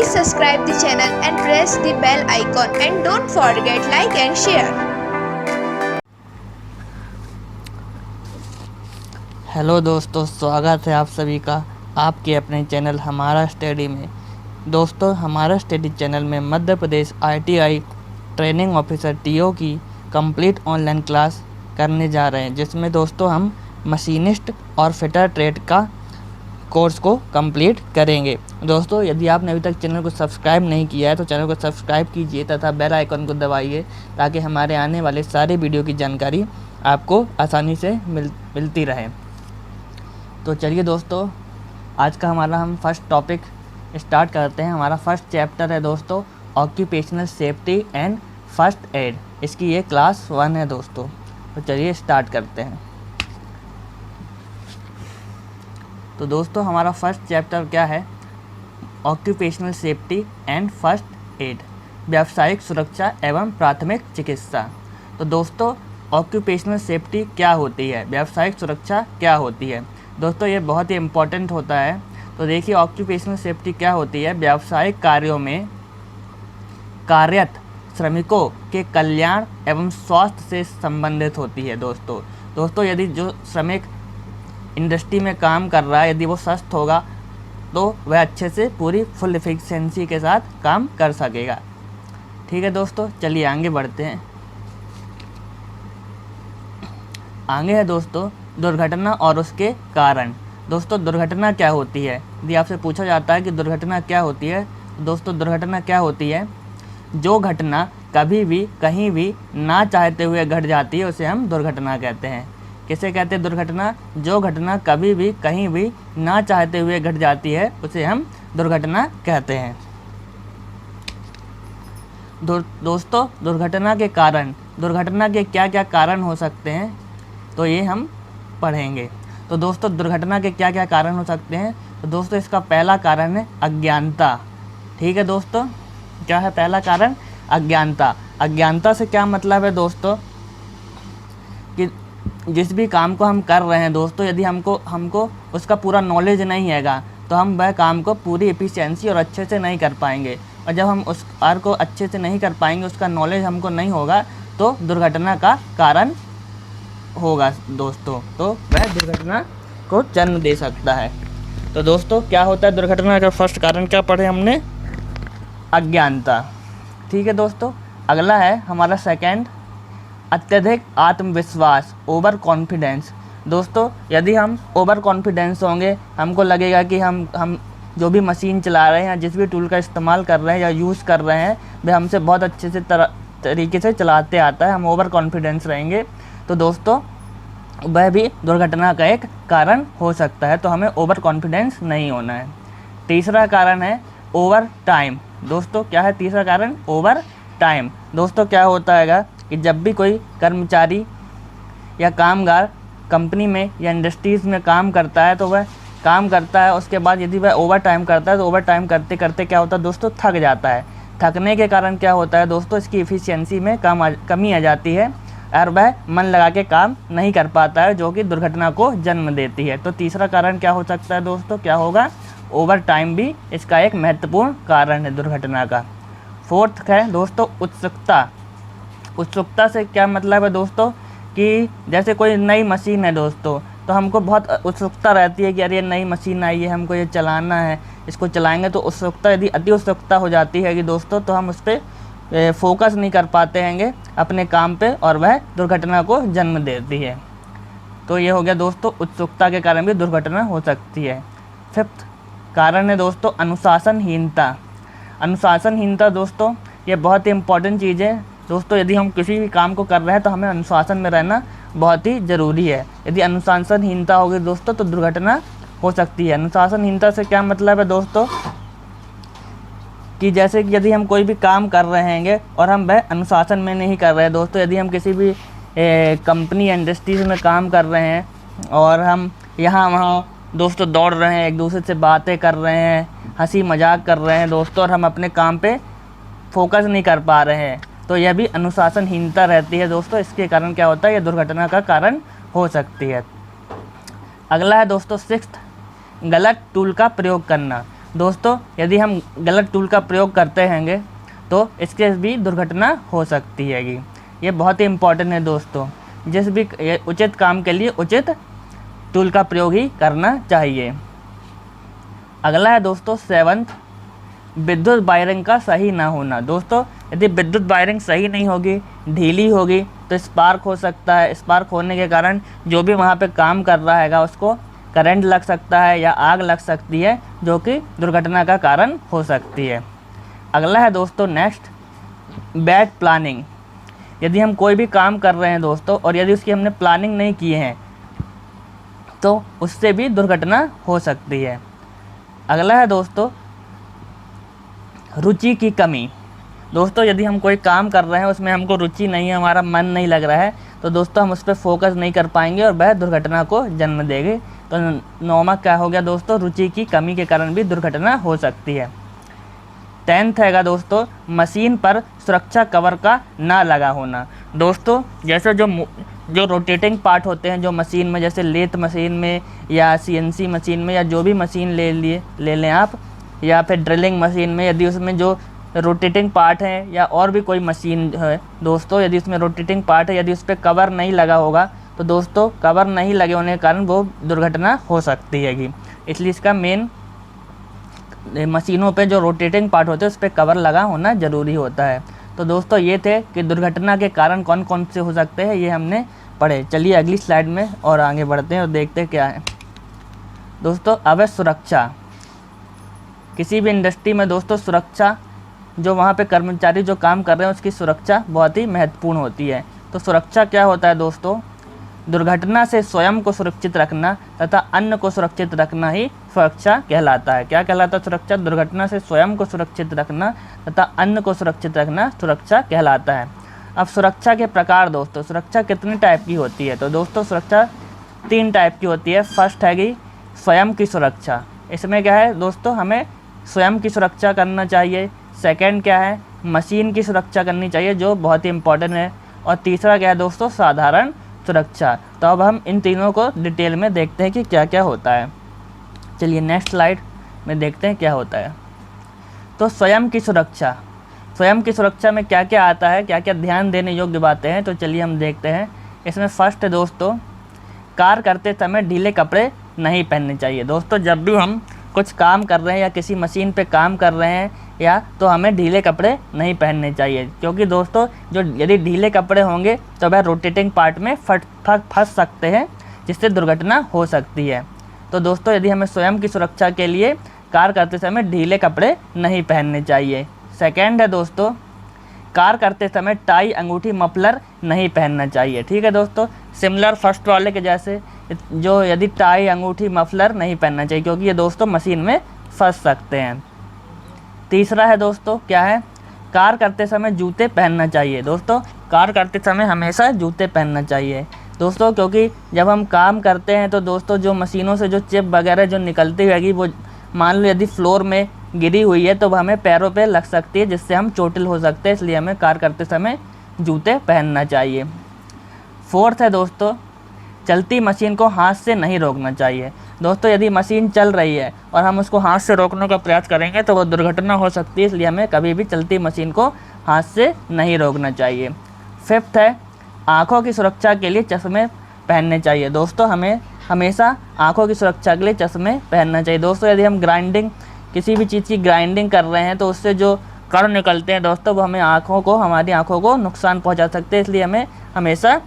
Please subscribe the channel and press the bell icon and don't forget like and share. Hello दोस्तों, स्वागत है आप सभी का आपके अपने चैनल हमारा स्टडी में। दोस्तों, हमारा स्टडी चैनल में Madhya Pradesh ITI training officer TO की कंप्लीट ऑनलाइन क्लास करने जा रहे हैं, जिसमें दोस्तों हम मशीनिस्ट और फिटर ट्रेड का कोर्स को कंप्लीट करेंगे। दोस्तों, यदि आपने अभी तक चैनल को सब्सक्राइब नहीं किया है तो चैनल को सब्सक्राइब कीजिए तथा बेल आइकन को दबाइए ताकि हमारे आने वाले सारे वीडियो की जानकारी आपको आसानी से मिलती रहे। तो चलिए दोस्तों, आज का हम फर्स्ट टॉपिक स्टार्ट करते हैं। हमारा फर्स्ट चैप्टर है दोस्तों occupational safety and first aid. इसकी ये क्लास 1 है दोस्तों। तो चलिए स्टार्ट करते हैं। तो दोस्तों, हमारा फर्स्ट चैप्टर क्या है? Occupational safety and first aid, व्यावसायिक सुरक्षा एवं प्राथमिक चिकित्सा। तो दोस्तों, ऑक्यूपेशनल सेफ्टी क्या होती है, व्यावसायिक सुरक्षा क्या होती है? दोस्तों, ये बहुत ही इम्पोर्टेंट होता है। तो देखिए, ऑक्यूपेशनल सेफ्टी क्या होती है? व्यावसायिक कार्यों में कार्यरत श्रमिकों के कल्याण एवं स्वास्थ्य से संबंधित होती है दोस्तों, यदि जो श्रमिक इंडस्ट्री में काम कर रहा है, यदि वो स्वस्थ होगा तो वह अच्छे से पूरी फुल एफिशिएंसी के साथ काम कर सकेगा। ठीक है दोस्तों, चलिए आगे बढ़ते हैं। आगे है दोस्तों दुर्घटना और उसके कारण। दोस्तों, दुर्घटना क्या होती है? यदि आपसे पूछा जाता है कि दुर्घटना क्या होती है, दोस्तों दुर्घटना क्या होती है? जो घटना कभी भी कहीं भी ना चाहते हुए घट जाती है उसे हम दुर्घटना कहते हैं। किसे कहते हैं दुर्घटना? जो घटना कभी भी कहीं भी ना चाहते हुए घट जाती है उसे हम दुर्घटना कहते हैं। दोस्तों, दुर्घटना के कारण, दुर्घटना के क्या क्या कारण हो सकते हैं तो ये हम पढ़ेंगे। तो दोस्तों, दुर्घटना के क्या क्या कारण हो सकते हैं? तो दोस्तों, इसका पहला कारण है अज्ञानता। ठीक है दोस्तों, क्या है पहला कारण? अज्ञानता। अज्ञानता से क्या मतलब है दोस्तों? कि जिस भी काम को हम कर रहे हैं दोस्तों, यदि हमको उसका पूरा नॉलेज नहीं हैगा तो हम वह काम को पूरी एफिशिएंसी और अच्छे से नहीं कर पाएंगे। और जब हम उस कार्य को अच्छे से नहीं कर पाएंगे, उसका नॉलेज हमको नहीं होगा, तो दुर्घटना का कारण होगा दोस्तों। तो वह दुर्घटना को जन्म दे सकता है। तो दोस्तों, क्या होता है दुर्घटना का फर्स्ट कारण? क्या पढ़े हमने? अज्ञानता। ठीक है दोस्तों, अगला है हमारा सेकंड अत्यधिक आत्मविश्वास, ओवर कॉन्फिडेंस। दोस्तों, यदि हम ओवर कॉन्फिडेंस होंगे, हमको लगेगा कि हम जो भी मशीन चला रहे हैं या जिस भी टूल का इस्तेमाल कर रहे हैं या यूज़ कर रहे हैं वह हमसे बहुत अच्छे से तरीके से चलाते आता है, हम ओवर कॉन्फिडेंस रहेंगे तो दोस्तों वह भी दुर्घटना का एक कारण हो सकता है। तो हमें ओवर कॉन्फिडेंस नहीं होना है। तीसरा कारण है ओवर टाइम। दोस्तों, क्या है तीसरा कारण? Over time. दोस्तों, क्या होता है कि जब भी कोई कर्मचारी या कामगार कंपनी में या इंडस्ट्रीज़ में काम करता है तो वह काम करता है, उसके बाद यदि वह ओवर टाइम करता है तो ओवर टाइम करते करते क्या होता है दोस्तों? थक जाता है। थकने के कारण क्या होता है दोस्तों? इसकी एफिशिएंसी में कमी आ जाती है और वह मन लगा के काम नहीं कर पाता है, जो कि दुर्घटना को जन्म देती है। तो तीसरा कारण क्या हो सकता है दोस्तों? क्या होगा? ओवर टाइम भी इसका एक महत्वपूर्ण कारण है दुर्घटना का। फोर्थ है दोस्तों उत्सुकता। उत्सुकता से क्या मतलब है दोस्तों? कि जैसे कोई नई मशीन है दोस्तों, तो हमको बहुत उत्सुकता रहती है कि यार ये नई मशीन आई है, हमको ये चलाना है, इसको चलाएंगे। तो उत्सुकता, यदि अति उत्सुकता हो जाती है कि दोस्तों, तो हम उस पर फोकस नहीं कर पाते हैंगे अपने काम पे और वह दुर्घटना को जन्म देती है। तो ये हो गया दोस्तों, उत्सुकता के कारण भी दुर्घटना हो सकती है। फिफ्थ कारण है दोस्तों अनुशासनहीनता। अनुशासनहीनता दोस्तों, ये बहुत ही इम्पोर्टेंट चीज़ है दोस्तों। यदि हम किसी भी काम को कर रहे हैं तो हमें अनुशासन में रहना बहुत ही ज़रूरी है। यदि अनुशासनहीनता होगी दोस्तों तो दुर्घटना हो सकती है। अनुशासनहीनता से क्या मतलब है दोस्तों? कि जैसे कि यदि हम कोई भी काम कर रहे हैं और हम वह अनुशासन में नहीं कर रहे हैं दोस्तों, यदि हम किसी भी कंपनी या इंडस्ट्रीज में काम कर रहे हैं और हम यहाँ वहाँ दोस्तों दौड़ रहे हैं, एक दूसरे से बातें कर रहे हैं, हंसी मजाक कर रहे हैं दोस्तों, और हम अपने काम पे फोकस नहीं कर पा रहे हैं, तो यह भी अनुशासनहीनता रहती है दोस्तों। इसके कारण क्या होता है? यह दुर्घटना का कारण हो सकती है। अगला है दोस्तों सिक्स्थ, गलत टूल का प्रयोग करना। दोस्तों यदि हम गलत टूल का प्रयोग करते हैंगे तो इसके भी दुर्घटना हो सकती हैगी। ये बहुत ही इम्पोर्टेंट है दोस्तों, जिस भी उचित काम के लिए उचित टूल का प्रयोग ही करना चाहिए। अगला है दोस्तों 7th, विद्युत वायरिंग का सही ना होना। दोस्तों यदि विद्युत वायरिंग सही नहीं होगी, ढीली होगी, तो स्पार्क हो सकता है। स्पार्क होने के कारण जो भी वहाँ पे काम कर रहा हैगा उसको करंट लग सकता है या आग लग सकती है, जो कि दुर्घटना का कारण हो सकती है। अगला है दोस्तों नेक्स्ट, बैड प्लानिंग। यदि हम कोई भी काम कर रहे हैं दोस्तों और यदि उसकी हमने प्लानिंग नहीं की है तो उससे भी दुर्घटना हो सकती है। अगला है दोस्तों रुचि की कमी। दोस्तों यदि हम कोई काम कर रहे हैं उसमें हमको रुचि नहीं है, हमारा मन नहीं लग रहा है, तो दोस्तों हम उस पर फोकस नहीं कर पाएंगे और वह दुर्घटना को जन्म देगी। तो 9वां क्या हो गया दोस्तों, रुचि की कमी के कारण भी दुर्घटना हो सकती है। 10th हैगा दोस्तों, मशीन पर सुरक्षा कवर का ना लगा होना। दोस्तों जैसे जो रोटेटिंग पार्ट होते हैं जो मशीन में, जैसे लेथ मशीन में या CNC मशीन में या जो भी मशीन ले लें आप, या फिर ड्रिलिंग मशीन में, यदि उसमें जो रोटेटिंग पार्ट है या और भी कोई मशीन है दोस्तों, यदि उसमें रोटेटिंग पार्ट है, यदि उस पर कवर नहीं लगा होगा तो दोस्तों कवर नहीं लगे होने के कारण वो दुर्घटना हो सकती हैगी। इसलिए इसका मेन मशीनों पे जो रोटेटिंग पार्ट होते हैं उस पर कवर लगा होना ज़रूरी होता है। तो दोस्तों ये थे कि दुर्घटना के कारण कौन कौन से हो सकते हैं, ये हमने पढ़े। चलिए अगली स्लाइड में और आगे बढ़ते हैं और देखते हैं क्या है। दोस्तों अब सुरक्षा। किसी भी इंडस्ट्री में दोस्तों सुरक्षा, जो वहाँ पे कर्मचारी जो काम कर रहे हैं उसकी सुरक्षा बहुत ही महत्वपूर्ण होती है। तो सुरक्षा क्या होता है दोस्तों, दुर्घटना से स्वयं को सुरक्षित रखना तथा अन्य को सुरक्षित रखना ही सुरक्षा कहलाता है। क्या कहलाता है सुरक्षा, दुर्घटना से स्वयं को सुरक्षित रखना तथा अन्य को सुरक्षित रखना सुरक्षा कहलाता है। अब सुरक्षा के प्रकार दोस्तों, सुरक्षा कितने टाइप की होती है, तो दोस्तों सुरक्षा 3 टाइप की होती है। फर्स्ट हैगी स्वयं की सुरक्षा। इसमें क्या है दोस्तों, हमें स्वयं की सुरक्षा करना चाहिए। सेकंड क्या है, मशीन की सुरक्षा करनी चाहिए, जो बहुत ही इम्पोर्टेंट है। और तीसरा क्या है दोस्तों, साधारण सुरक्षा। तो अब हम इन तीनों को डिटेल में देखते हैं कि क्या क्या होता है। चलिए नेक्स्ट स्लाइड में देखते हैं क्या होता है। तो स्वयं की सुरक्षा, स्वयं की सुरक्षा में क्या क्या आता है, क्या क्या ध्यान देने योग्य बातें हैं, तो चलिए हम देखते हैं। इसमें फर्स्ट है दोस्तों, कार्य करते समय ढीले कपड़े नहीं पहनने चाहिए। दोस्तों जब भी हम कुछ काम कर रहे हैं या किसी मशीन पे काम कर रहे हैं या तो हमें ढीले कपड़े नहीं पहनने चाहिए, क्योंकि दोस्तों जो यदि ढीले कपड़े होंगे तो वह रोटेटिंग पार्ट में फंस सकते हैं, जिससे दुर्घटना हो सकती है। तो दोस्तों यदि हमें स्वयं की सुरक्षा के लिए कार्य करते समय ढीले कपड़े नहीं पहनने चाहिए। सेकेंड है दोस्तों, कार्य करते समय टाई, अंगूठी, मफलर नहीं पहनना चाहिए। ठीक है दोस्तों, सिमिलर फर्स्ट वाले के जैसे, जो यदि टाई, अंगूठी, मफलर नहीं पहनना चाहिए, क्योंकि ये दोस्तों मशीन में फंस सकते हैं। तीसरा है दोस्तों क्या है, कार्य करते समय जूते पहनना चाहिए। दोस्तों कार्य करते समय हमेशा जूते पहनना चाहिए दोस्तों, क्योंकि जब हम काम करते हैं तो दोस्तों जो मशीनों से जो चिप वगैरह जो निकलती रहेगी, वो मान लो यदि फ्लोर में गिरी हुई है तो वह हमें पैरों पे लग सकती है, जिससे हम चोटिल हो सकते हैं। इसलिए हमें कार्य करते समय जूते पहनना चाहिए। फोर्थ है दोस्तों, चलती मशीन को हाथ से नहीं रोकना चाहिए। दोस्तों यदि मशीन चल रही है और हम उसको हाथ से रोकने का प्रयास करेंगे तो वो दुर्घटना हो सकती है, इसलिए हमें कभी भी चलती मशीन को हाथ से नहीं रोकना चाहिए। फिफ्थ है, आँखों की सुरक्षा के लिए चश्मे पहनने चाहिए। दोस्तों हमें हमेशा आँखों की सुरक्षा के लिए चश्मे पहनना चाहिए। दोस्तों यदि हम किसी भी चीज़ की ग्राइंडिंग कर रहे हैं तो उससे जो कण निकलते हैं दोस्तों, वो हमें हमारी आँखों को नुकसान पहुँचा सकते हैं, इसलिए हमें हमेशा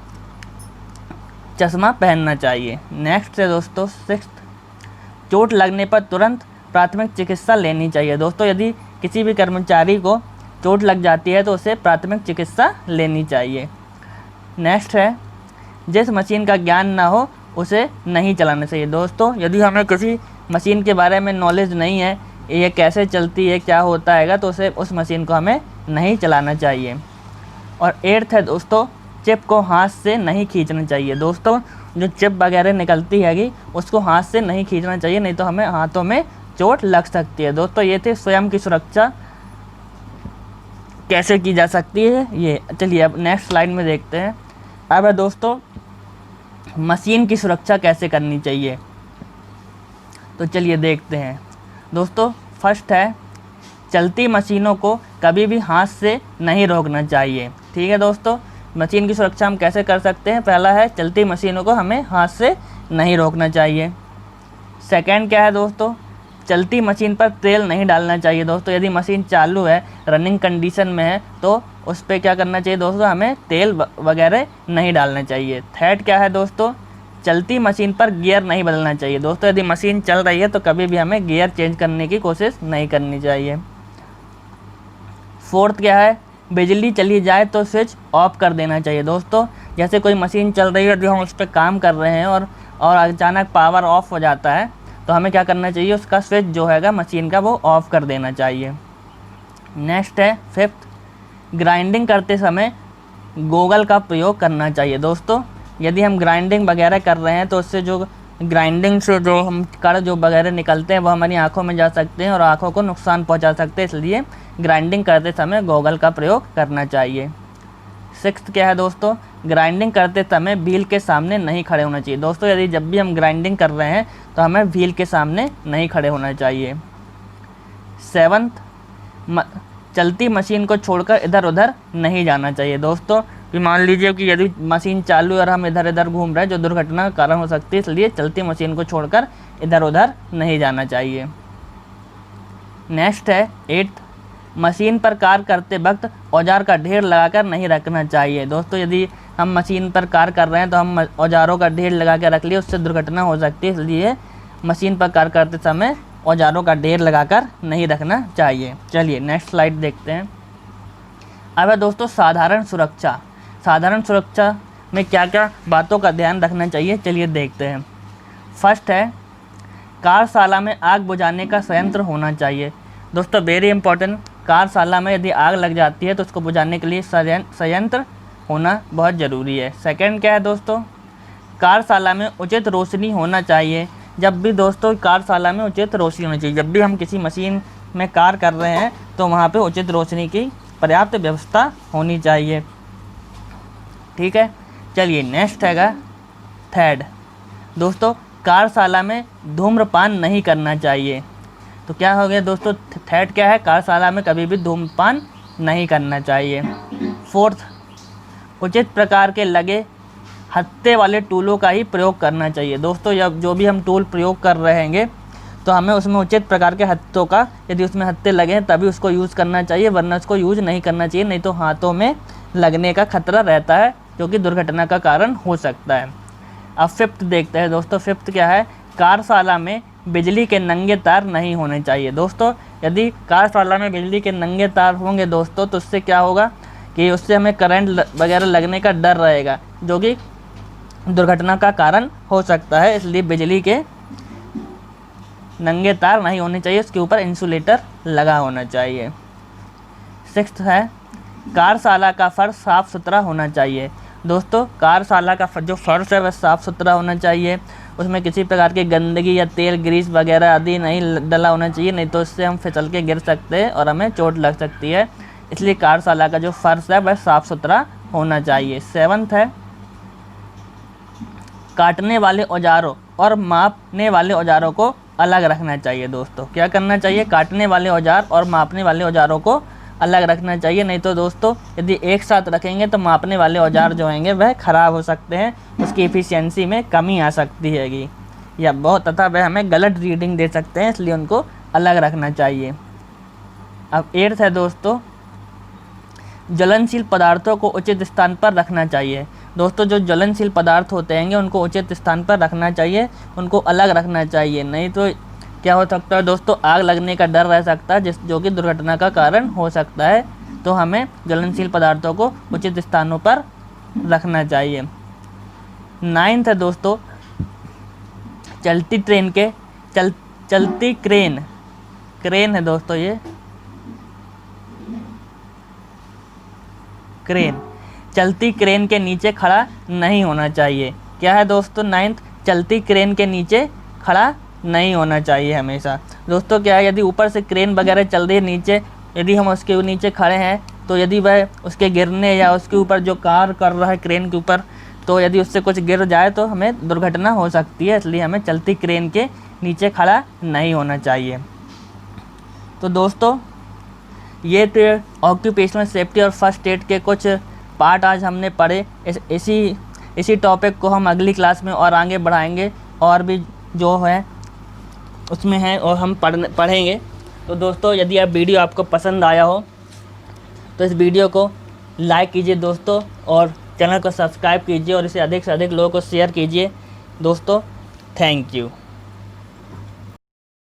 चश्मा पहनना चाहिए। नेक्स्ट है दोस्तों 6th, चोट लगने पर तुरंत प्राथमिक चिकित्सा लेनी चाहिए। दोस्तों यदि किसी भी कर्मचारी को चोट लग जाती है तो उसे प्राथमिक चिकित्सा लेनी चाहिए। नेक्स्ट है, जिस मशीन का ज्ञान ना हो उसे नहीं चलाना चाहिए। दोस्तों यदि हमें किसी मशीन के बारे में नॉलेज नहीं है, ये कैसे चलती है, क्या होता है, तो उस मशीन को हमें नहीं चलाना चाहिए। और 8th है दोस्तों, चिप को हाथ से नहीं खींचना चाहिए। दोस्तों जो चिप वगैरह निकलती हैगी उसको हाथ से नहीं खींचना चाहिए, नहीं तो हमें हाथों में चोट लग सकती है। दोस्तों ये थे स्वयं की सुरक्षा कैसे की जा सकती है ये। चलिए अब नेक्स्ट स्लाइड में देखते हैं। अब है दोस्तों मशीन की सुरक्षा कैसे करनी चाहिए, तो चलिए देखते हैं। दोस्तों फर्स्ट है, चलती मशीनों को कभी भी हाथ से नहीं रोकना चाहिए। ठीक है दोस्तों, मशीन की सुरक्षा हम कैसे कर सकते हैं? पहला है, चलती मशीनों को हमें हाथ से नहीं रोकना चाहिए। सेकंड क्या है दोस्तों, चलती मशीन पर तेल नहीं डालना चाहिए। दोस्तों यदि मशीन चालू है, रनिंग कंडीशन में है, तो उस पर क्या करना चाहिए दोस्तों, हमें तेल वगैरह नहीं डालना चाहिए। थर्ड क्या है दोस्तों, चलती मशीन पर गियर नहीं बदलना चाहिए। दोस्तों यदि मशीन चल रही है तो कभी भी हमें गियर चेंज करने की कोशिश नहीं करनी चाहिए। फोर्थ क्या है, बिजली चली जाए तो स्विच ऑफ कर देना चाहिए। दोस्तों जैसे कोई मशीन चल रही है, जो हम उस पर काम कर रहे हैं और अचानक पावर ऑफ हो जाता है, तो हमें क्या करना चाहिए, उसका स्विच जो हैगा मशीन का वो ऑफ़ कर देना चाहिए। नेक्स्ट है फिफ्थ, ग्राइंडिंग करते समय गोगल का प्रयोग करना चाहिए। दोस्तों यदि हम ग्राइंडिंग वगैरह कर रहे हैं तो उससे जो ग्राइंडिंग से जो हम कण जो वगैरह निकलते हैं वो हमारी आंखों में जा सकते हैं और आंखों को नुकसान पहुंचा सकते हैं, इसलिए ग्राइंडिंग करते समय गोगल का प्रयोग करना चाहिए। सिक्स्थ क्या है दोस्तों, ग्राइंडिंग करते समय व्हील के सामने नहीं खड़े होना चाहिए। दोस्तों यदि जब भी हम ग्राइंडिंग कर रहे हैं तो हमें व्हील के सामने नहीं खड़े होना चाहिए। सेवन्थ, चलती मशीन को छोड़कर इधर उधर नहीं जाना चाहिए। दोस्तों कि मान लीजिए कि यदि मशीन चालू है और हम इधर उधर घूम रहे हैं, जो दुर्घटना का कारण हो सकती है, इसलिए चलती मशीन को छोड़कर इधर उधर नहीं जाना चाहिए। नेक्स्ट है एट्थ, मशीन पर कार्य करते वक्त औजार का ढेर लगाकर नहीं रखना चाहिए। दोस्तों यदि हम मशीन पर कार्य कर रहे हैं तो हम औजारों का ढेर लगा के रख लिए, उससे दुर्घटना हो सकती है, इसलिए मशीन पर कार्य करते समय औजारों का ढेर लगाकर नहीं रखना चाहिए। चलिए नेक्स्ट स्लाइड देखते हैं। अब है दोस्तों साधारण सुरक्षा। साधारण सुरक्षा में क्या क्या बातों का ध्यान रखना चाहिए, चलिए देखते हैं। फर्स्ट है, कार्यशाला में आग बुझाने का संयंत्र होना चाहिए। दोस्तों वेरी इंपॉर्टेंट, कार्यशाला में यदि आग लग जाती है तो उसको बुझाने के लिए संयंत्र होना बहुत ज़रूरी है। सेकंड क्या है दोस्तों, कार्यशाला में उचित रोशनी होना चाहिए। जब भी दोस्तों कार्यशाला में उचित रोशनी होनी चाहिए, जब भी हम किसी मशीन में कार्य कर रहे हैं तो वहाँ पे उचित रोशनी की पर्याप्त व्यवस्था होनी चाहिए। ठीक है, चलिए नेक्स्ट हैगा थर्ड, दोस्तों कार्यशाला में धूम्रपान नहीं करना चाहिए। तो क्या हो गया दोस्तों, थर्ड क्या है, कार्यशाला में कभी भी धूम्रपान नहीं करना चाहिए। फोर्थ, उचित प्रकार के लगे हत्थे वाले टूलों का ही प्रयोग करना चाहिए। दोस्तों जब जो भी हम टूल प्रयोग कर रहेंगे तो हमें उसमें उचित प्रकार के हत्थों का, यदि उसमें हत्थे लगे हैं तभी उसको यूज़ करना चाहिए, वरना उसको यूज़ नहीं करना चाहिए, नहीं तो हाथों में लगने का खतरा रहता है, जो कि दुर्घटना का कारण हो सकता है। अब फिफ्थ देखते हैं दोस्तों। फिफ्थ क्या है, कार्यशाला में बिजली के नंगे तार नहीं होने चाहिए। दोस्तों यदि कार्यशाला में बिजली के नंगे तार होंगे दोस्तों तो उससे क्या होगा कि उससे हमें करंट वगैरह लगने का डर रहेगा, जो कि दुर्घटना का कारण हो सकता है, इसलिए बिजली के नंगे तार नहीं होने चाहिए, उसके ऊपर इंसुलेटर लगा होना चाहिए। सिक्स्थ है, कार्यशाला का फर्श साफ़ सुथरा होना चाहिए। दोस्तों कार्यशाला का जो फर्श है वह साफ़ सुथरा होना चाहिए, उसमें किसी प्रकार की गंदगी या तेल ग्रीस वगैरह आदि नहीं डला होना चाहिए, नहीं तो इससे हम फिसल के गिर सकते हैं और हमें चोट लग सकती है, इसलिए कार्यशाला का जो फर्श है वह साफ़ सुथरा होना चाहिए। सेवन्थ है, काटने वाले औजारों और मापने वाले औजारों को अलग रखना चाहिए। दोस्तों क्या करना चाहिए, काटने वाले औजार और मापने वाले औजारों को अलग रखना चाहिए, नहीं तो दोस्तों यदि एक साथ रखेंगे तो मापने वाले औजार जो होंगे वह ख़राब हो सकते हैं, उसकी एफिशिएंसी में कमी आ सकती हैगी या बहुत, तथा वह हमें गलत रीडिंग दे सकते हैं, इसलिए उनको अलग रखना चाहिए। अब एट्थ है दोस्तों, ज्वलनशील पदार्थों को उचित स्थान पर रखना चाहिए। दोस्तों जो ज्वलनशील पदार्थ होते हैं उनको उचित स्थान पर रखना चाहिए, उनको अलग रखना चाहिए, नहीं तो क्या हो सकता है दोस्तों, आग लगने का डर रह सकता है जो कि दुर्घटना का कारण हो सकता है, तो हमें ज्वलनशील पदार्थों को उचित स्थानों पर रखना चाहिए। नाइन्थ है दोस्तों, चलती ट्रेन के चलती क्रेन है दोस्तों, ये क्रेन, चलती क्रेन के नीचे खड़ा नहीं होना चाहिए। क्या है दोस्तों, नाइन्थ, चलती क्रेन के नीचे खड़ा नहीं होना चाहिए हमेशा। दोस्तों क्या है, यदि ऊपर से क्रेन वगैरह चल रही है नीचे, यदि हम उसके नीचे खड़े हैं तो यदि वह उसके गिरने या उसके ऊपर जो कार कर रहा है क्रेन के ऊपर, तो यदि उससे कुछ गिर जाए तो हमें दुर्घटना हो सकती है, इसलिए हमें चलती क्रेन के नीचे खड़ा नहीं होना चाहिए। तो दोस्तों ये थे ऑक्यूपेशनल सेफ्टी और फर्स्ट एड के कुछ पार्ट आज हमने पढ़े। इसी टॉपिक को हम अगली क्लास में और आगे बढ़ाएंगे, और भी जो है उसमें है और हम पढ़ेंगे। तो दोस्तों यदि आप वीडियो आपको पसंद आया हो तो इस वीडियो को लाइक कीजिए दोस्तों, और चैनल को सब्सक्राइब कीजिए और इसे अधिक से अधिक लोगों को शेयर कीजिए दोस्तों। Thank you.